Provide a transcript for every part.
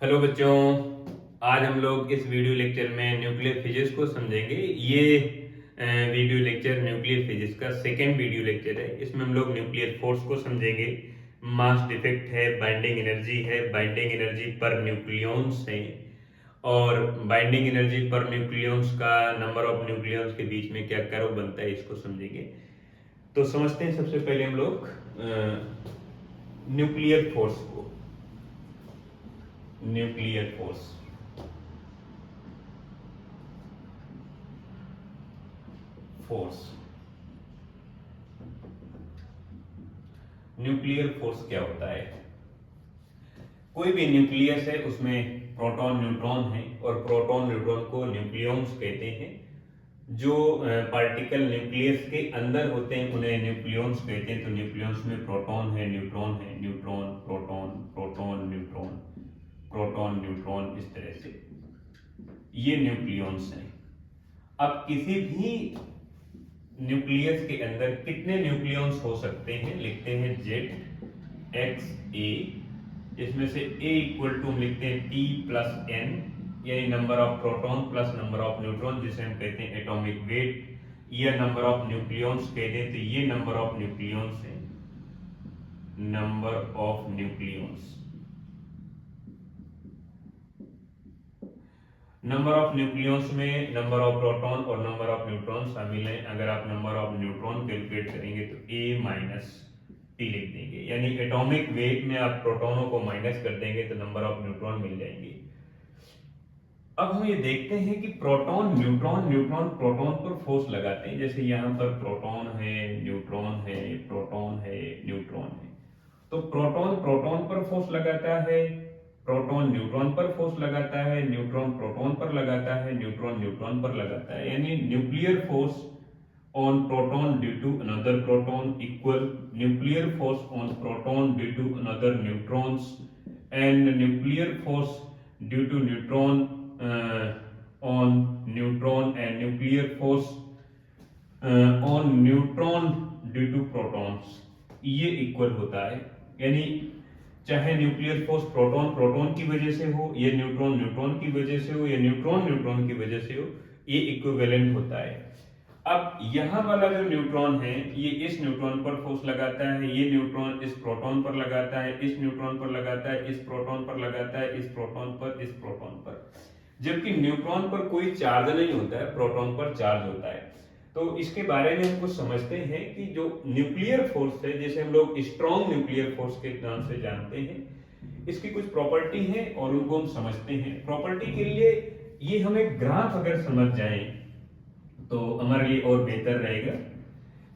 Hello बच्चों, आज हम लोग इस वीडियो लेक्चर में न्यूक्लियर फिजिक्स को समझेंगे। ये वीडियो लेक्चर न्यूक्लियर फिजिक्स का सेकेंड वीडियो लेक्चर है। इसमें हम लोग न्यूक्लियर फोर्स को समझेंगे, मास डिफेक्ट है, बाइंडिंग एनर्जी है, बाइंडिंग एनर्जी पर न्यूक्लियॉन्स है और बाइंडिंग एनर्जी पर न्यूक्लियॉन्स का नंबर ऑफ न्यूक्लियॉन्स के बीच में क्या कर्व बनता है, इसको समझेंगे। तो समझते हैं सबसे पहले हम लोग न्यूक्लियर फोर्स को। Nuclear force force nuclear force क्या होता है? कोई भी न्यूक्लियस है, उसमें प्रोटॉन न्यूट्रॉन है और प्रोटॉन न्यूट्रॉन को न्यूक्लियॉन्स कहते हैं। जो पार्टिकल न्यूक्लियस के अंदर होते हैं उन्हें न्यूक्लियॉन्स कहते हैं। तो न्यूक्लियॉन्स में प्रोटॉन है, न्यूट्रॉन है, neutron proton, proton neutron, proton neutron, इस तरह से ये न्यूक्लियॉन्स हैं। अब किसी भी न्यूक्लियस के अंदर कितने न्यूक्लियॉन्स हो सकते हैं? लिखते हैं जेड एक्स ए, इसमें से ए इक्वल टू हम लिखते हैं टी प्लस एन, यानी number of proton plus number of neutron, जिसे हम कहते हैं एटॉमिक वेट, या नंबर ऑफ न्यूक्लियॉन्स कहते हैं। तो ये नंबर ऑफ न्यूक्लियॉन्स है, number of nucleons. Number of nucleons में नंबर ऑफ प्रोटॉन और नंबर ऑफ न्यूट्रॉन शामिल हैं। अगर आप नंबर ऑफ न्यूट्रॉन कैलकुलेट करेंगे तो ए माइनस टी लिख देंगे, यानी एटॉमिक वेट में आप प्रोटॉनों को माइनस कर देंगे तो नंबर ऑफ न्यूट्रॉन मिल जाएंगे। अब हम ये देखते हैं कि प्रोटॉन न्यूट्रॉन न्यूट्रॉन प्रोटॉन पर फोर्स लगाते हैं। जैसे यहाँ पर प्रोटॉन है, न्यूट्रॉन है, प्रोटॉन है, न्यूट्रॉन है। तो प्रोटॉन प्रोटॉन पर फोर्स लगाता है, प्रोटॉन न्यूट्रॉन पर फोर्स लगाता है, न्यूट्रॉन प्रोटॉन पर लगाता है, न्यूट्रॉन न्यूट्रॉन पर लगाता है। यानी nuclear force on proton due to another proton equal nuclear force on proton due to another neutrons, and nuclear force due to neutron on neutron, and nuclear force on neutron due to protons, ये equal होता है। यानी चाहे nuclear force proton proton की वजह से हो, या न्यूट्रॉन न्यूट्रॉन की वजह से हो, या न्यूट्रॉन न्यूट्रॉन की वजह से हो, ये इक्विवेलेंट होता है। अब यहां वाला जो न्यूट्रॉन है, ये इस न्यूट्रॉन पर फोर्स लगाता है, ये न्यूट्रॉन इस प्रोटॉन पर लगाता है, इस न्यूट्रॉन पर लगाता है, इस प्रोटॉन पर लगाता है, इस प्रोटॉन पर, इस प्रोटॉन पर। जबकि न्यूट्रॉन पर कोई चार्ज नहीं होता है, प्रोटॉन पर चार्ज होता है। तो इसके बारे में हम कुछ समझते हैं कि जो न्यूक्लियर फोर्स है, जिसे हम लोग स्ट्रॉन्ग न्यूक्लियर फोर्स के नाम से जानते हैं, इसकी कुछ प्रॉपर्टी है और उनको हम समझते हैं। प्रॉपर्टी के लिए ये हम एक ग्राफ अगर समझ जाएं तो हमारे लिए और बेहतर रहेगा।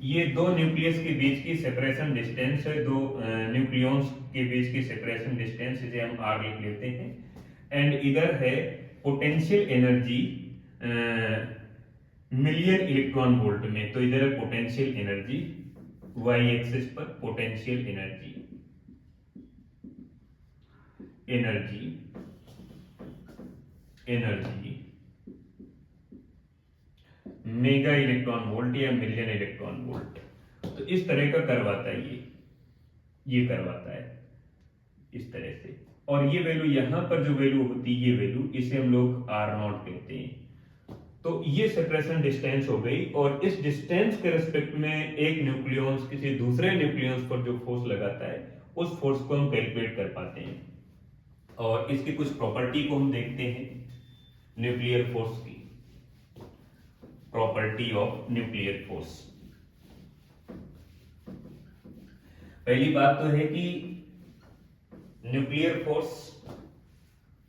ये दो न्यूक्लियस के बीच की सेपरेशन डिस्टेंस है, दो न्यूक्लियॉन्स के बीच की सेपरेशन डिस्टेंस, इसे हम आर लिख लेते हैं। एंड इधर है potential energy million electron volt में। तो इधर है पोटेंशियल एनर्जी, वाई एक्सिस पर potential energy, energy energy mega electron volt या मिलियन इलेक्ट्रॉन वोल्ट। तो इस तरह का कर्व आता है, ये कर्व आता है इस तरह से। और ये वैल्यू यहां पर जो वैल्यू होती है, ये वैल्यू, इसे हम लोग आर नॉट कहते हैं। तो ये सेपरेशन डिस्टेंस हो गई, और इस डिस्टेंस के रिस्पेक्ट में एक न्यूक्लियॉन्स किसी दूसरे न्यूक्लियॉन्स पर जो फोर्स लगाता है, उस फोर्स को हम कैलकुलेट कर पाते हैं। और इसकी कुछ प्रॉपर्टी को हम देखते हैं, न्यूक्लियर फोर्स की प्रॉपर्टी ऑफ न्यूक्लियर फोर्स। पहली बात तो है कि न्यूक्लियर फोर्स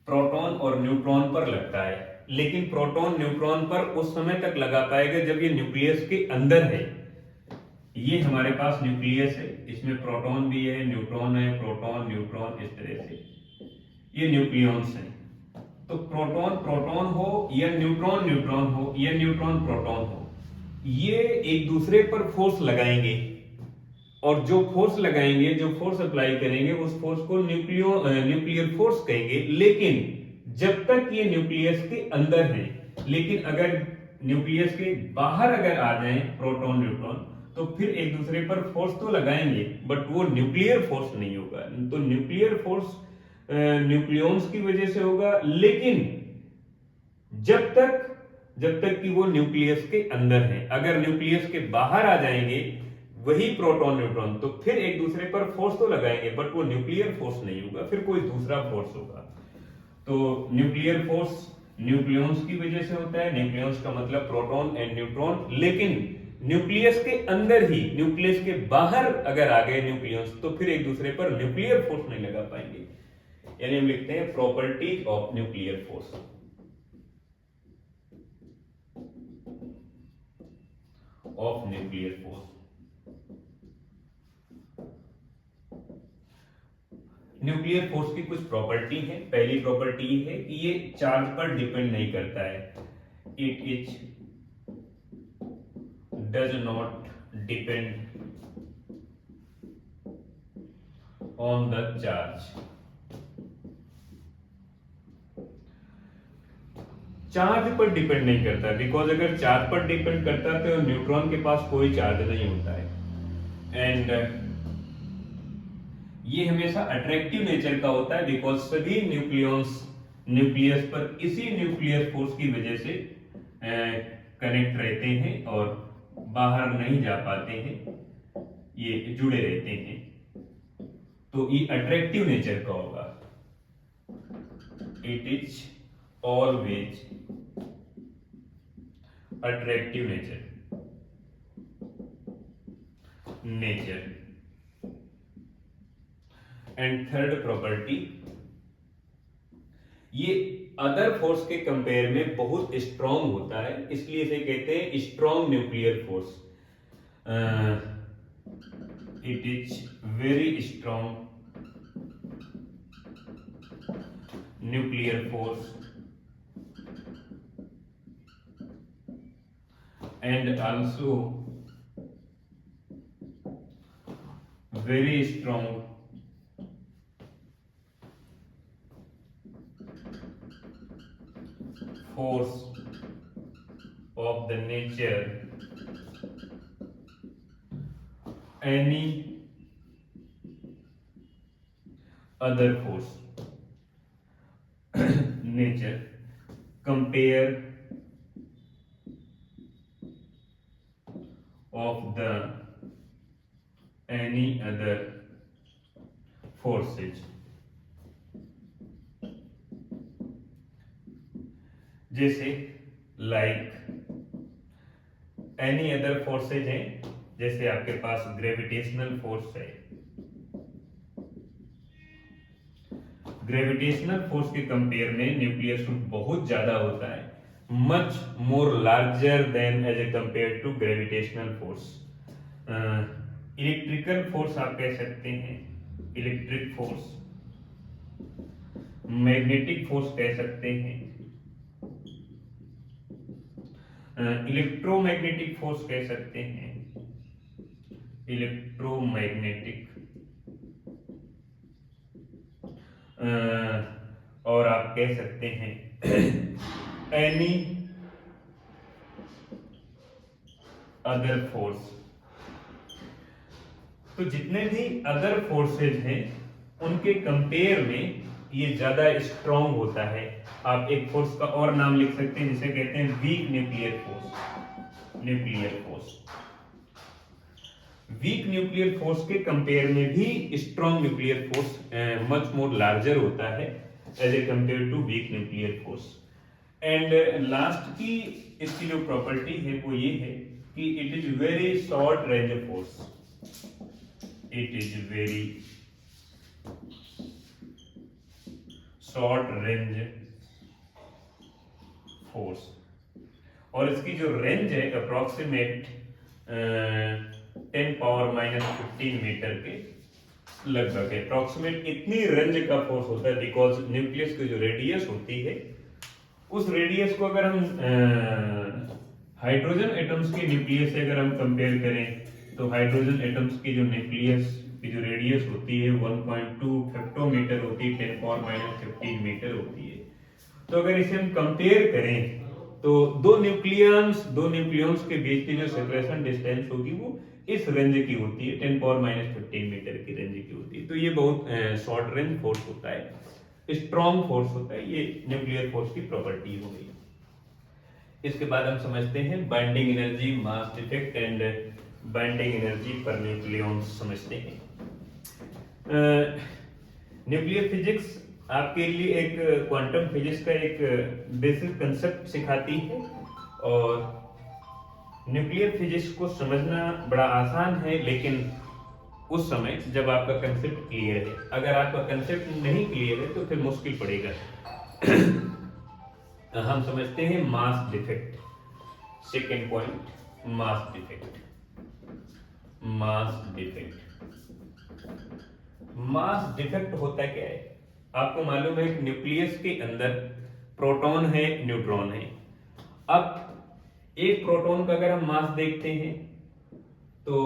प्रोटॉन और न्यूट्रॉन पर लगता है, लेकिन प्रोटॉन न्यूट्रॉन पर उस समय तक लगा पाएगा जब ये न्यूक्लियस के अंदर है। ये हमारे पास न्यूक्लियस है, इसमें प्रोटॉन भी है, न्यूट्रॉन है, प्रोटॉन न्यूट्रॉन, इस तरह से ये न्यूक्लियॉन्स हैं। तो प्रोटॉन प्रोटॉन हो या न्यूट्रॉन न्यूट्रॉन हो या न्यूट्रॉन प्रोटॉन हो, ये एक दूसरे पर फोर्स लगाएंगे, और जो फोर्स लगाएंगे, जो फोर्स अप्लाई करेंगे, उस फोर्स को न्यूक्लियर फोर्स कहेंगे। लेकिन जब तक ये न्यूक्लियस के अंदर है, लेकिन अगर न्यूक्लियस के बाहर अगर आ जाएं प्रोटॉन न्यूट्रॉन, तो फिर एक दूसरे पर फोर्स तो लगाएंगे, बट वो न्यूक्लियर फोर्स नहीं होगा। तो न्यूक्लियर फोर्स न्यूक्लियॉन्स की वजह से होगा, लेकिन जब तक कि वो न्यूक्लियस के अंदर है। अगर न्यूक्लियस के बाहर आ जाएंगे वही प्रोटॉन न्यूट्रॉन, तो फिर एक दूसरे पर फोर्स तो लगाएंगे, बट वो न्यूक्लियर फोर्स नहीं होगा, फिर कोई दूसरा फोर्स होगा। तो न्यूक्लियर फोर्स न्यूक्लियॉन्स की वजह से होता है, न्यूक्लियॉन्स का मतलब प्रोटॉन एंड न्यूट्रॉन, लेकिन न्यूक्लियस के अंदर ही, न्यूक्लियस के बाहर अगर आ गए न्यूक्लियॉन्स तो फिर एक दूसरे पर न्यूक्लियर फोर्स नहीं लगा पाएंगे। यानी हम लिखते हैं properties of nuclear force. Of nuclear force, nuclear force की कुछ प्रॉपर्टी है। पहली प्रॉपर्टी है कि ये चार्ज पर डिपेंड नहीं करता है, it is does not depend on the charge. Charge पर डिपेंड नहीं करता, बिकॉज अगर चार्ज पर डिपेंड करता तो न्यूट्रॉन के पास कोई चार्ज नहीं होता है। एंड ये हमेशा अट्रैक्टिव नेचर का होता है, बिकॉज सभी न्यूक्लियस पर इसी न्यूक्लियर फोर्स की वजह से कनेक्ट रहते हैं और बाहर नहीं जा पाते हैं, ये जुड़े रहते हैं। तो ये अट्रैक्टिव नेचर का होगा, it is always attractive nature. And third property, ये अदर फोर्स के कंपेयर में बहुत स्ट्रॉन्ग होता है, इसलिए इसे कहते हैं strong nuclear force. It is very strong nuclear force and also very strong force of the nature any other force nature compare of the any other forces। जैसे लाइक एनी अदर फोर्सेज हैं, जैसे आपके पास gravitational force है, gravitational force के compare में nuclear force बहुत ज्यादा होता है, much more larger than as a compare to gravitational force. Electrical force आप कह सकते हैं, इलेक्ट्रिक फोर्स, मैग्नेटिक फोर्स कह सकते हैं, इलेक्ट्रोमैग्नेटिक फोर्स कह सकते हैं, इलेक्ट्रोमैग्नेटिक, और आप कह सकते हैं एनी अदर फोर्स। तो जितने भी अदर फोर्सेज हैं उनके कंपेयर में ये ज्यादा स्ट्रॉन्ग होता है। आप एक फोर्स का और नाम लिख सकते हैं जिसे कहते हैं weak nuclear force. Nuclear force, weak nuclear force के कंपेयर में भी strong nuclear force much more larger होता है as a compare to weak nuclear force. And last की इसकी जो प्रॉपर्टी है वो ये है कि it is very short range force. It is very short range force, और इसकी जो रेंज है अप्रोक्सीमेट 10⁻⁻15 मीटर के लगभग है। अप्रोक्सीमेट इतनी रेंज का फोर्स होता है, बिकॉज न्यूक्लियस की जो रेडियस होती है उस रेडियस को अगर हम हाइड्रोजन एटम्स के न्यूक्लियस से अगर हम कंपेयर करें तो हाइड्रोजन एटम्स की जो न्यूक्लियस की जो रेडियस होती है 1.2 फेक्टोमीटर होती है, 10⁻⁻15 मीटर होती है। तो अगर इसे हम कंपेयर करें तो दो न्यूक्लियॉन्स के बीच की जो सेपरेशन डिस्टेंस होगी वो इस रेंज की होती है, 10⁻⁻15 मीटर की रेंज की होती है। तो ये बहुत शॉर्ट रेंज फोर्स होता है। स्ट्रॉन्ग फोर्स होता है, ये न्यूक्लियर फोर्स की प्रॉपर्टी हो गई। इसके बाद हम समझते हैं binding energy, mass defect and binding energy per nucleons समझते हैं। न्यूक्लियर फिजिक्स आपके लिए एक क्वांटम फिजिक्स का एक बेसिक कंसेप्ट सिखाती है, और न्यूक्लियर फिजिक्स को समझना बड़ा आसान है, लेकिन उस समय जब आपका कंसेप्ट क्लियर है। अगर आपका कंसेप्ट नहीं क्लियर है तो फिर मुश्किल पड़ेगा। हम समझते हैं mass defect. Second point, mass defect. Mass defect, mass defect होता क्या है? आपको मालूम है कि न्यूक्लियस के अंदर प्रोटॉन है, न्यूट्रॉन है। अब एक प्रोटॉन का अगर हम मास देखते हैं तो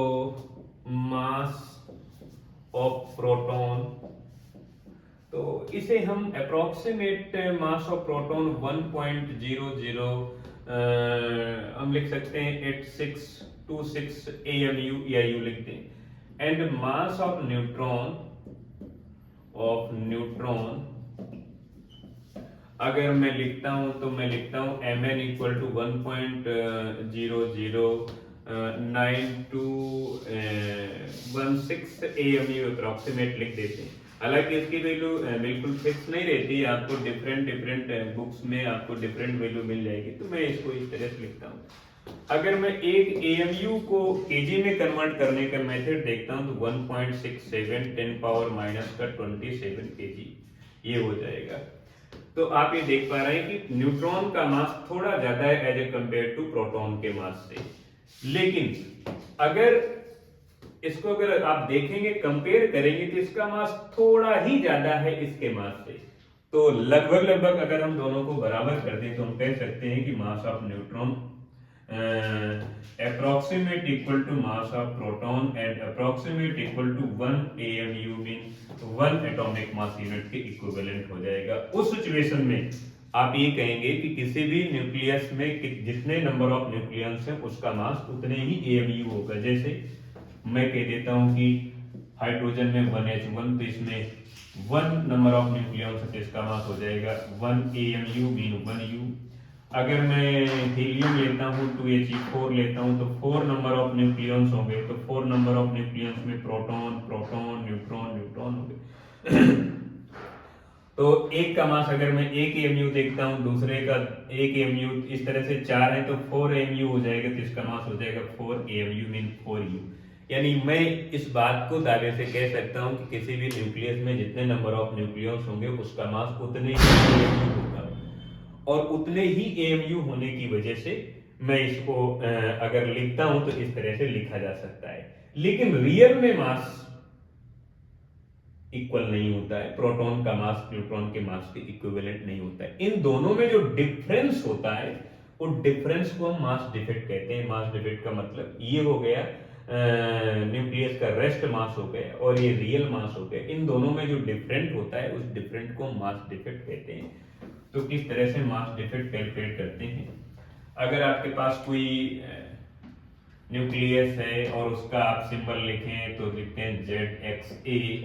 मास ऑफ प्रोटॉन, तो इसे हम अप्रोक्सीमेट मास ऑफ प्रोटॉन 1.00 हम लिख सकते हैं 8626 AMU या यू लिखते हैं। एंड मास ऑफ न्यूट्रॉन अगर मैं लिखता हूं तो मैं लिखता हूं Mn equal to 1.009216 AMU approximate लिख देते हैं। हालांकि इसकी वैल्यू बिल्कुल फिक्स नहीं रहती, आपको डिफरेंट बुक्स में आपको डिफरेंट वैल्यू मिल जाएगी, तो मैं इसको इस तरह से लिखता हूँ। अगर मैं एक AMU को केजी में कन्वर्ट करने का मेथड देखता हूँ तो 1.67 10⁻⁻27 kg ये हो जाएगा। तो आप ये देख पा रहे हैं कि न्यूट्रॉन का मास थोड़ा ज्यादा है as a compare to proton के मास से, लेकिन अगर इसको अगर आप देखेंगे, कंपेयर करेंगे, तो इसका मास थोड़ा ही ज्यादा है इसके मास से। तो लगभग अगर हम दोनों को बराबर कर दें तो हम कह सकते हैं कि मास of neutron approximate equal to mass of proton and approximate equal to 1 AMU mean 1 atomic mass unit के इक्विवेलेंट हो जाएगा। उस सिचुएशन में आप ये कहेंगे कि किसी भी न्यूक्लियस में जितने नंबर ऑफ न्यूक्लियंस हैं उसका मास उतने ही AMU होगा। जैसे मैं कह देता हूं कि हाइड्रोजन में 1H1, तो इसमें 1 नंबर ऑफ न्यूक्लियंस है तो इसका मास हो जाएगा 1 AMU मीन 1U। अगर मैं हीलियम लेता हूं 2He4 लेता हूं तो 4 नंबर ऑफ न्यूक्लियंस होंगे, तो 4 नंबर ऑफ न्यूक्लियंस में प्रोटॉन प्रोटॉन न्यूट्रॉन न्यूट्रॉन होंगे। तो एक का मास अगर मैं एक AMU देखता हूं, दूसरे का एक AMU, इस तरह से 4 है तो 4 AMU हो जाएगा, तो इसका मास हो जाएगा 4 AMU मीन 4U। यानी मैं इस बात को दावे से कह सकता हूं कि किसी भी न्यूक्लियस में जितने नंबर ऑफ न्यूक्लियस होंगे उसका मास उतने ही AMU होगा, और उतने ही AMU होने की वजह से मैं इसको अगर लिखता हूं तो इस तरह से लिखा जा सकता है। लेकिन रियल में मास इक्वल नहीं होता है, प्रोटॉन का मास न्यूट्रॉन के मास के इक्विवेलेंट नहीं होता है। इन दोनों में जो डिफरेंस होता है वो डिफरेंस को हम मास डिफेक्ट कहते हैं। मास डिफेक्ट का मतलब ये हो गया न्यूक्लियस का रेस्ट मास हो गया और ये रियल मास हो गया। इन दोनों में जो डिफरेंट होता है उस डिफरेंट को मास डिफेक्ट कहते हैं। तो किस तरह से मास डिफेक्ट कैलकुलेट करते हैं? अगर आपके पास कोई न्यूक्लियस है और उसका आप सिंबल लिखें तो लिखते हैं ZXA,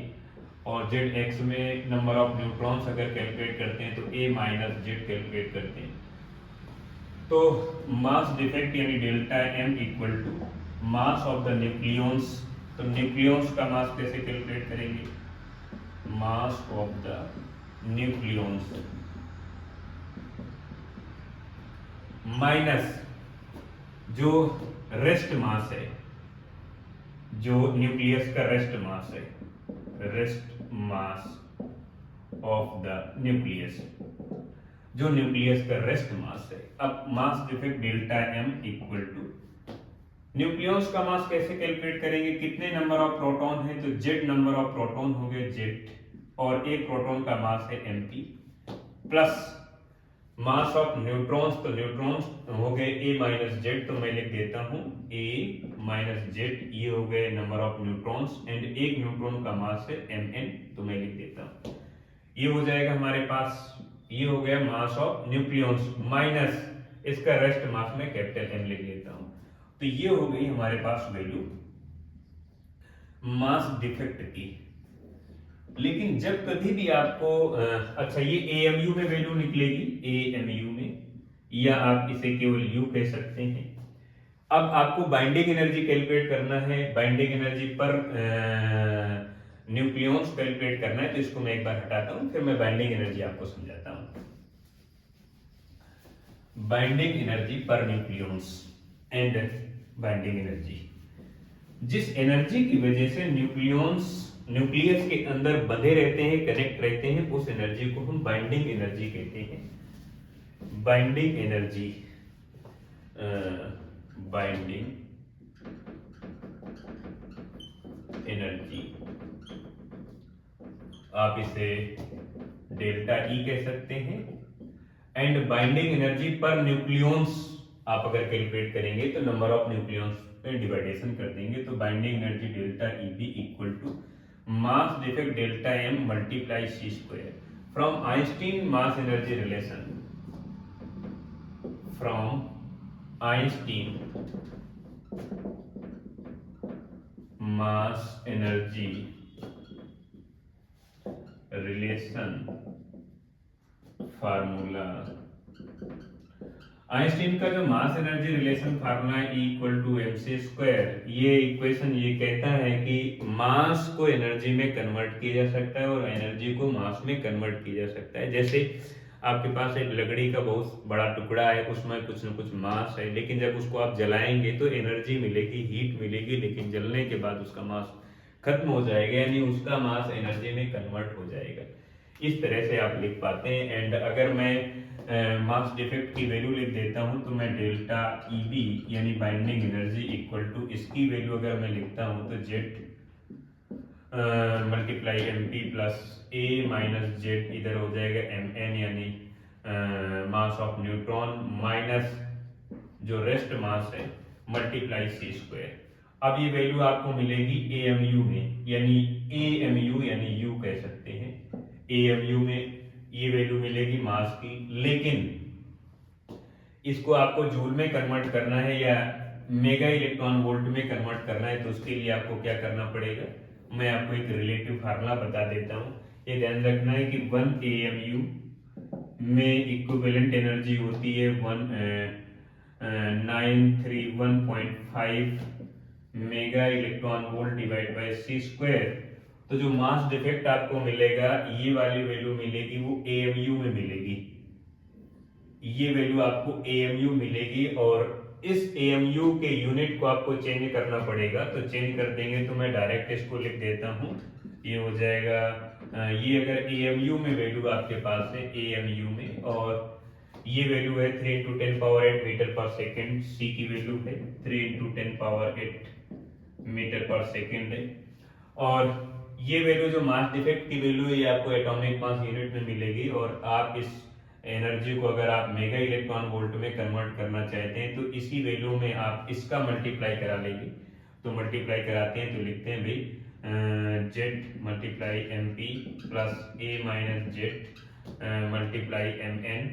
और ZX में नंबर ऑफ न्यूट्रॉन्स अगर कैलकुलेट करते हैं तो A माइनस Z कैलकुलेट करते हैं। तो मास डिफेक्ट यानी delta M equal to mass of the nucleons. तो न्यूक्लियंस का मास कैसे कैलकुलेट करेंगे? Mass of the nucleons minus जो रेस्ट मास है, जो न्यूक्लियस का रेस्ट मास है, rest mass of the nucleus, जो न्यूक्लियस का रेस्ट मास है। अब mass defect delta M equal to nucleus का मास कैसे कैलकुलेट करेंगे? कितने नंबर ऑफ प्रोटॉन है तो Z नंबर ऑफ प्रोटॉन हो गए Z, और एक प्रोटॉन का मास है MP, plus mass of neutrons, तो न्यूट्रॉन्स हो गए A माइनस Z, तो मैं लिख देता हूं A माइनस Z, ये हो गए नंबर ऑफ न्यूट्रॉन्स, एंड एक न्यूट्रॉन का मास है Mn, तो मैं लिख देता हूं ये हो जाएगा हमारे पास, ये हो गया मास ऑफ न्यूक्लियंस माइनस इसका रेस्ट मास में कैपिटल M लिख लेता हूं। तो ये हो गई हमारे पास वैल्यू मास डिफेक्ट की। लेकिन जब कभी भी आपको अच्छा ये एएमयू में वैल्यू निकलेगी, एएमयू में, या आप इसे केवल यू कह सकते हैं। अब आपको बाइंडिंग एनर्जी कैलकुलेट करना है, binding energy per nucleons calculate करना है, तो इसको मैं एक बार हटाता हूं, फिर मैं बाइंडिंग एनर्जी आपको समझाता हूं। Binding energy per nucleons and binding energy, जिस एनर्जी की वजह से न्यूक्लियॉन्स न्यूक्लियस के अंदर बंधे रहते हैं, कनेक्ट रहते हैं, उस एनर्जी को हम बाइंडिंग एनर्जी कहते हैं। बाइंडिंग एनर्जी, बाइंडिंग एनर्जी, आप इसे डेल्टा ई कह सकते हैं। And binding energy per nucleons आप अगर कैलकुलेट करेंगे तो नंबर ऑफ न्यूक्लियॉन्स पे डिवाइडेशन कर देंगे, तो binding energy delta E B equal to mass defect delta M multiply C square from Einstein mass energy relation, from Einstein mass energy relation formula. Einstein का जो मास एनर्जी रिलेशन फार्मूला है equal to M C square, ये equation ये कहता है कि मास को energy में कन्वर्ट किया जा सकता है और एनर्जी को मास में कन्वर्ट किया जा सकता है। जैसे आपके पास एक लकड़ी का बहुत बड़ा टुकड़ा है, उसमें कुछ न कुछ मास है, लेकिन जब उसको आप जलाएंगे तो एनर्जी मिलेगी, हीट मिलेगी, लेकिन जलने के बाद उसका मास खत्म हो जाएगा, यानी उसका मास एनर्जी में कन्वर्ट हो जाएगा। इस तरह से आप लिख पाते हैं। एंड अगर मैं मास डिफेक्ट की वैल्यू लिख देता हूं तो मैं डेल्टा ई बी यानी बाइंडिंग एनर्जी इक्वल टू इसकी वैल्यू अगर मैं लिखता हूं तो Z multiply M P plus A minus Z, इधर हो जाएगा एम एन यानी मास ऑफ न्यूट्रॉन माइनस जो रेस्ट मास है मल्टीप्लाई सी स्क्वायर। अब ये वैल्यू आपको मिलेगी एएमयू में, यानी एएमयू यानी यू कह सकते हैं। एएमयू में ये वैल्यू मिलेगी मास की, लेकिन इसको आपको जूल में कन्वर्ट करना है या मेगा इलेक्ट्रॉन वोल्ट में कन्वर्ट करना है, तो उसके लिए आपको क्या करना पड़ेगा, मैं आपको एक रिलेटिव फार्मूला बता देता हूं। ये ध्यान रखना है कि 1 एएमयू में इक्विवेलेंट एनर्जी होती है 931.5 mega electron volt divide by C square. तो जो मास डिफेक्ट आपको मिलेगा, ये वाली वैल्यू मिलेगी वो एएमयू में मिलेगी, ये वैल्यू आपको एएमयू मिलेगी। और इस एएमयू के यूनिट को आपको चेंज करना पड़ेगा, तो चेंज कर देंगे तो मैं डायरेक्ट इसको लिख देता हूं, ये हो जाएगा ये अगर एएमयू में वैल्यू आपके पास है एएमयू में, और ये वैल्यू है 3 × 10⁸ मीटर पर सेकेंड, सी की वैल्यू है 3 × 10⁸ मीटर पर सेकेंड है। और ये वैल्यू जो मास डिफेक्ट की वैल्यू है ये आपको एटॉमिक मास यूनिट में मिलेगी। और आप इस एनर्जी को अगर आप मेगा इलेक्ट्रॉन वोल्ट में कन्वर्ट करना चाहते हैं तो इसी वैल्यू में आप इसका मल्टीप्लाई करा लेंगे। तो मल्टीप्लाई कराते हैं तो लिखते हैं भाई Z multiply M P plus A minus Z multiply M N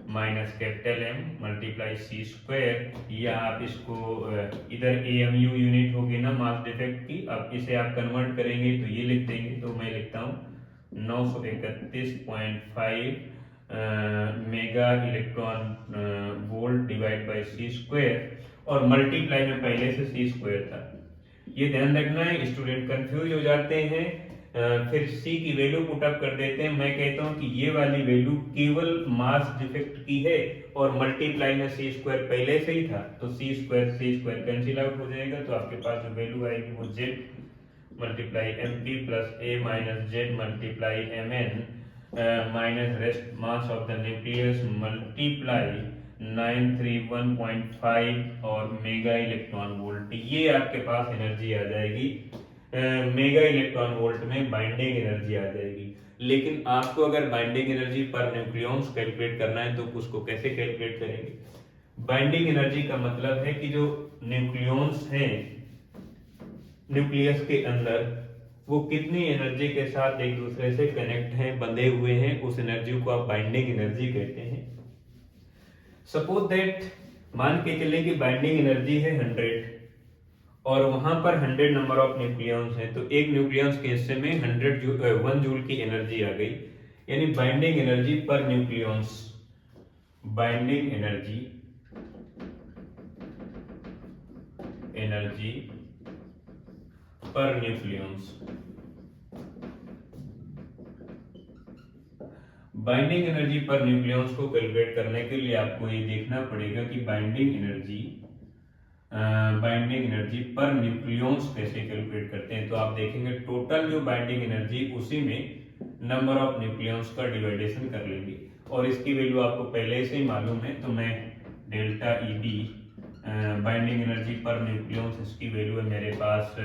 minus capital M multiply C square, या आप इसको इधर एएमयू यूनिट होगी ना मास डिफेक्ट की, अब इसे आप कन्वर्ट करेंगे तो ये लिख देंगे। तो मैं लिखता हूँ 931.5 mega electron volt divide by C square, और मल्टीप्लाई में पहले से सी स्क्वायर था। ये ध्यान रखना है, स्टूडेंट कंफ्यूज हो जाते हैं, फिर सी की वैल्यू पुट अप कर देते हैं। मैं कहता हूं कि ये वाली वैल्यू केवल मास डिफेक्ट की है और मल्टीप्लाई में सी स्क्वायर पहले से ही था, तो सी स्क्वायर कैंसिल आउट हो जाएगा। तो आपके पास जो वैल्यू आएगी वो Z multiply M P plus A minus Z multiply M N minus rest mass of the nucleus multiply 931.5 और मेगा इलेक्ट्रॉन वोल्ट, ये आपके पास एनर्जी आ जाएगी मेगा इलेक्ट्रॉन वोल्ट में बाइंडिंग एनर्जी आ जाएगी। लेकिन आपको अगर binding energy per nucleons calculate करना है तो उसको कैसे कैलकुलेट करेंगे। बाइंडिंग एनर्जी का मतलब है कि जो न्यूक्लियॉन्स हैं न्यूक्लियस के अंदर, वो कितनी एनर्जी के साथ एक दूसरे से कनेक्ट हैं, बंधे हुए हैं, उस एनर्जी को आप बाइंडिंग एनर्जी कहते हैं। सपोज दैट मान के चले कि बाइंडिंग एनर्जी है 100 और वहां पर 100 नंबर ऑफ न्यूक्लियॉन्स हैं, तो एक न्यूक्लियॉन्स के हिस्से में 1 जूल की एनर्जी आ गई, यानी binding energy per nucleons, binding energy per nucleons. Binding energy per nucleons को कैलकुलेट करने के लिए आपको ये देखना पड़ेगा कि बाइंडिंग एनर्जी पर न्यूक्लियॉन्स कैसे कैलकुलेट करते हैं। तो आप देखेंगे टोटल जो बाइंडिंग एनर्जी, उसी में नंबर ऑफ न्यूक्लियॉन्स का डिवाइडेशन कर लेंगे, और इसकी वैल्यू आपको पहले से ही मालूम है, तो मैं delta E B binding energy per nucleons, इसकी वैल्यू है मेरे पास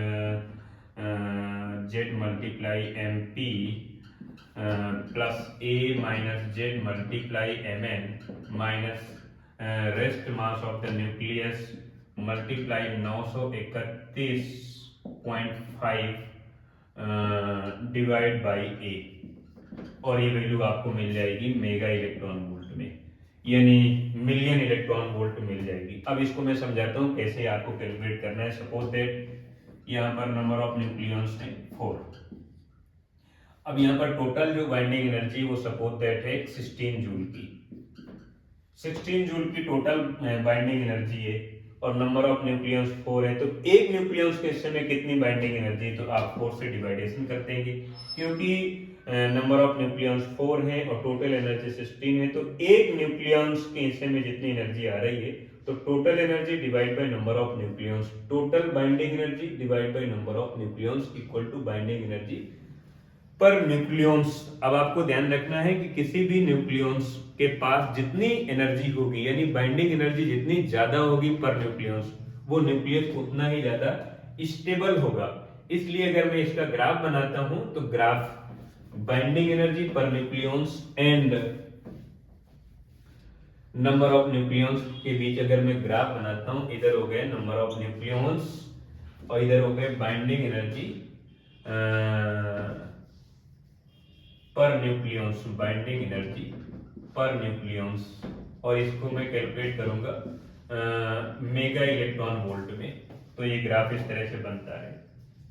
Z multiply M P plus A minus Z multiply M N minus rest mass of the nucleus multiply 931.5 divide by A, और ये वैल्यू आपको मिल जाएगी मेगा इलेक्ट्रॉन वोल्ट में, यानी मिलियन इलेक्ट्रॉन वोल्ट मिल जाएगी। अब इसको मैं समझाता हूँ कैसे आपको कैलकुलेट करना है। सपोज दैट यहाँ पर नंबर ऑफ न्यूक्लियॉन्स है 4। अब यहाँ पर टोटल जो बाइंडिंग एनर्जी वो सपोज दैट है 16 जूल की, 16 जूल की टोटल बाइंडिंग एनर्जी है, और नंबर ऑफ न्यूक्लियॉन्स 4 है, तो एक न्यूक्लियॉन्स के हिस्से में कितनी बाइंडिंग एनर्जी, तो आप 4 से डिवाइडेशन कर देंगे, क्योंकि नंबर ऑफ न्यूक्लियॉन्स 4 है और टोटल एनर्जी 16 है, तो एक न्यूक्लियॉन्स के हिस्से में जितनी एनर्जी आ रही है, तो total energy divide by number of nucleons, total binding energy divide by number of nucleons equal to binding energy per nucleons. अब आपको ध्यान रखना है कि किसी भी न्यूक्लियॉन्स के पास जितनी एनर्जी होगी, यानी बाइंडिंग एनर्जी जितनी ज्यादा होगी पर न्यूक्लियॉन्स, वो न्यूक्लियस उतना ही ज्यादा स्टेबल होगा। इसलिए अगर मैं इसका ग्राफ बनाता हूं, तो graph binding energy per nucleons and number of nucleons के बीच अगर मैं ग्राफ बनाता हूं, इधर हो गए नंबर ऑफ न्यूक्लियॉन्स और इधर हो गए binding energy per nucleons, binding energy per nucleons, और इसको मैं कैलकुलेट करूंगा मेगा इलेक्ट्रॉन वोल्ट में। तो ये ग्राफ इस तरह से बनता है,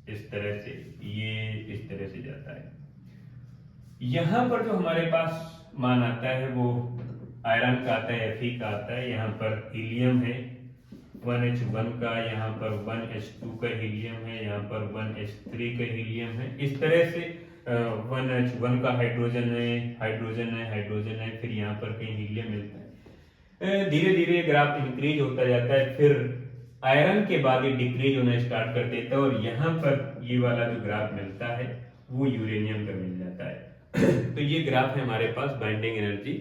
इस तरह से, ये इस तरह से जाता है। यहां पर जो हमारे पास मान आता है वो आयरन का आता है, Fe का आता है। यहाँ पर हीलियम है 1H1 का, यहाँ पर 1H2 का हीलियम है, यहाँ पर 1H3 का हीलियम है। इस तरह से 1H1 का हाइड्रोजन है, हाइड्रोजन है, हाइड्रोजन है, फिर यहाँ पर कहीं हीलियम मिलता है। धीरे धीरे ग्राफ इंक्रीज होता जाता है, फिर आयरन के बाद ये डिक्रीज होना स्टार्ट कर देता है, और यहाँ पर ये वाला जो ग्राफ मिलता है वो यूरेनियम का मिल जाता है। तो ये ग्राफ है हमारे पास बाइंडिंग एनर्जी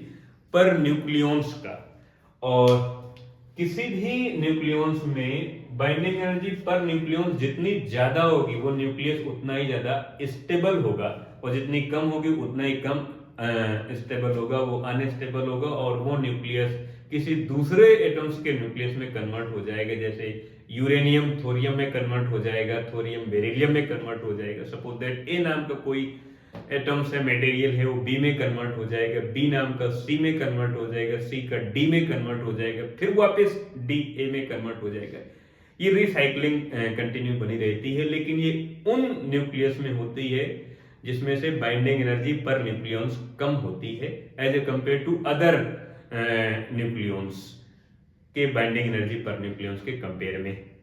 पर न्यूक्लियॉन्स का, और किसी भी न्यूक्लियॉन्स में बाइंडिंग एनर्जी पर न्यूक्लियॉन्स जितनी ज्यादा होगी वो न्यूक्लियस उतना ही ज्यादा स्टेबल होगा, और जितनी कम होगी उतना ही कम स्टेबल होगा, वो अनस्टेबल होगा, और वो न्यूक्लियस किसी दूसरे एटम्स के न्यूक्लियस में कन्वर्ट हो जाएगा। जैसे यूरेनियम थोरियम में कन्वर्ट हो जाएगा, थोरियम बेरिलियम में कन्वर्ट हो जाएगा। सपोज दैट ए नाम का कोई एटम्स है, मटेरियल है, वो बी में कन्वर्ट हो जाएगा, बी नाम का सी में कन्वर्ट हो जाएगा, सी का डी में कन्वर्ट हो जाएगा, फिर वापस डी ए में कन्वर्ट हो जाएगा। ये रिसाइकलिंग कंटिन्यू बनी रहती है, लेकिन ये उन न्यूक्लियस में होती है जिसमें से बाइंडिंग एनर्जी पर न्यूक्लियॉन्स कम होती है as a compare to other nucleons के बाइंडिंग एनर्जी पर न्यूक्लियॉन्स के कंपेयर में।